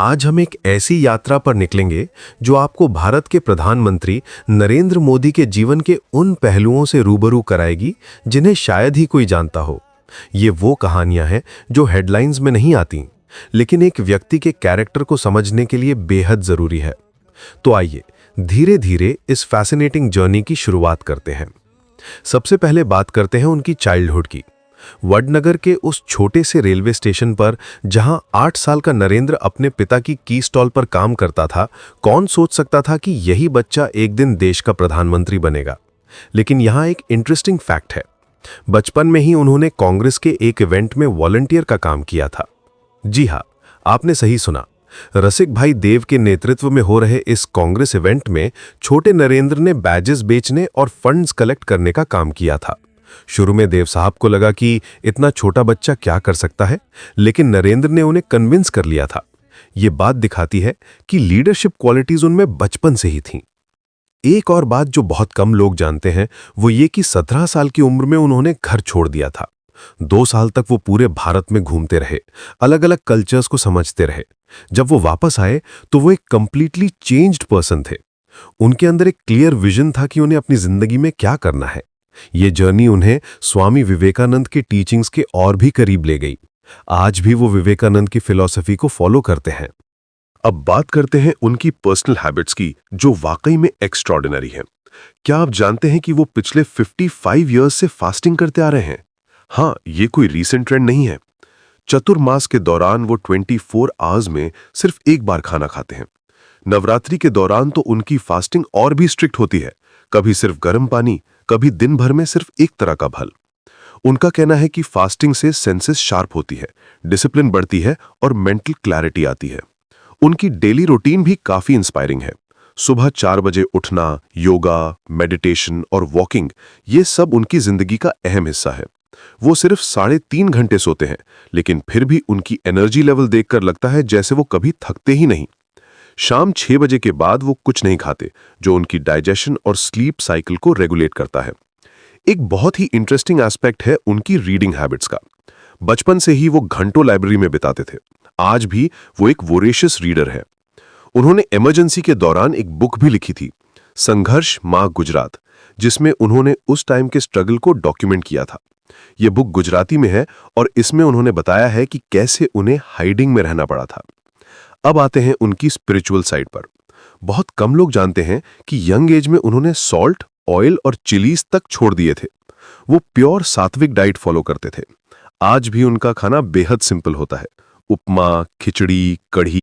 आज हम एक ऐसी यात्रा पर निकलेंगे जो आपको भारत के प्रधानमंत्री नरेंद्र मोदी के जीवन के उन पहलुओं से रूबरू कराएगी जिन्हें शायद ही कोई जानता हो। ये वो कहानियां हैं जो हेडलाइंस में नहीं आती, लेकिन एक व्यक्ति के कैरेक्टर को समझने के लिए बेहद जरूरी है। तो आइए धीरे धीरे इस फैसिनेटिंग जर्नी की शुरुआत करते हैं। सबसे पहले बात करते हैं उनकी चाइल्डहुड की। वडनगर के उस छोटे से रेलवे स्टेशन पर जहां 8 साल का नरेंद्र अपने पिता की स्टॉल पर काम करता था, कौन सोच सकता था कि यही बच्चा एक दिन देश का प्रधानमंत्री बनेगा। लेकिन यहां एक इंटरेस्टिंग फैक्ट है। बचपन में ही उन्होंने कांग्रेस के एक इवेंट में वॉलंटियर का काम किया था। जी हां, आपने सही सुना। रसिक भाई देव के नेतृत्व में हो रहे इस कांग्रेस इवेंट में छोटे नरेंद्र ने बैजेस बेचने और फंड्स कलेक्ट करने का काम किया था। शुरू में देव साहब को लगा कि इतना छोटा बच्चा क्या कर सकता है, लेकिन नरेंद्र ने उन्हें कन्विंस कर लिया था। ये बात दिखाती है कि लीडरशिप क्वालिटीज उनमें बचपन से ही थीं। एक और बात जो बहुत कम लोग जानते हैं वो ये कि 17 साल की उम्र में उन्होंने घर छोड़ दिया था। 2 साल तक वो पूरे भारत में घूमते रहे, अलग अलग कल्चर्स को समझते रहे। जब वो वापस आए तो वो एक कंप्लीटली चेंज्ड पर्सन थे। उनके अंदर एक क्लियर विजन था कि उन्हें अपनी जिंदगी में क्या करना है। ये जर्नी उन्हें स्वामी विवेकानंद के टीचिंग्स के और भी करीब ले गई। आज भी वो विवेकानंद की फिलॉसफी को फॉलो करते हैं। अब बात करते हैं उनकी पर्सनल हैबिट्स की, जो वाकई में एक्स्ट्रॉर्डिनरी हैं। क्या आप जानते हैं कि वो पिछले 55 इयर्स से फास्टिंग करते आ रहे हैं? हाँ, ये कोई रीसेंट ट्रेंड नहीं है। चतुर्मास के दौरान वो 24 आवर्स में सिर्फ एक बार खाना खाते हैं। नवरात्रि के दौरान तो उनकी फास्टिंग और भी स्ट्रिक्ट होती है। कभी सिर्फ गर्म पानी, कभी दिन भर में सिर्फ एक तरह का फल। उनका कहना है कि फास्टिंग से सेंसेस शार्प होती है, डिसिप्लिन बढ़ती है और मेंटल क्लैरिटी आती है। उनकी डेली रूटीन भी काफी इंस्पायरिंग है। सुबह 4 बजे उठना, योगा, मेडिटेशन और वॉकिंग, ये सब उनकी जिंदगी का अहम हिस्सा है। वो सिर्फ 3.5 घंटे सोते हैं, लेकिन फिर भी उनकी एनर्जी लेवल देखकर लगता है जैसे वो कभी थकते ही नहीं। शाम 6 बजे के बाद वो कुछ नहीं खाते, जो उनकी डाइजेशन और स्लीप साइकिल को रेगुलेट करता है। एक बहुत ही इंटरेस्टिंग एस्पेक्ट है उनकी रीडिंग हैबिट्स का। बचपन से ही वो घंटों लाइब्रेरी में बिताते थे। आज भी वो एक वोरेशियस रीडर है। उन्होंने इमरजेंसी के दौरान एक बुक भी लिखी थी, संघर्ष मां गुजरात, जिसमें उन्होंने उस टाइम के स्ट्रगल को डॉक्यूमेंट किया था। ये बुक गुजराती में है और इसमें उन्होंने बताया है कि कैसे उन्हें हाइडिंग में रहना पड़ा था। अब आते हैं उनकी स्पिरिचुअल साइड पर। बहुत कम लोग जानते हैं कि यंग एज में उन्होंने सॉल्ट, ऑयल और चिलीज तक छोड़ दिए थे। वो प्योर सात्विक डाइट फॉलो करते थे। आज भी उनका खाना बेहद सिंपल होता है। उपमा, खिचड़ी, कढ़ी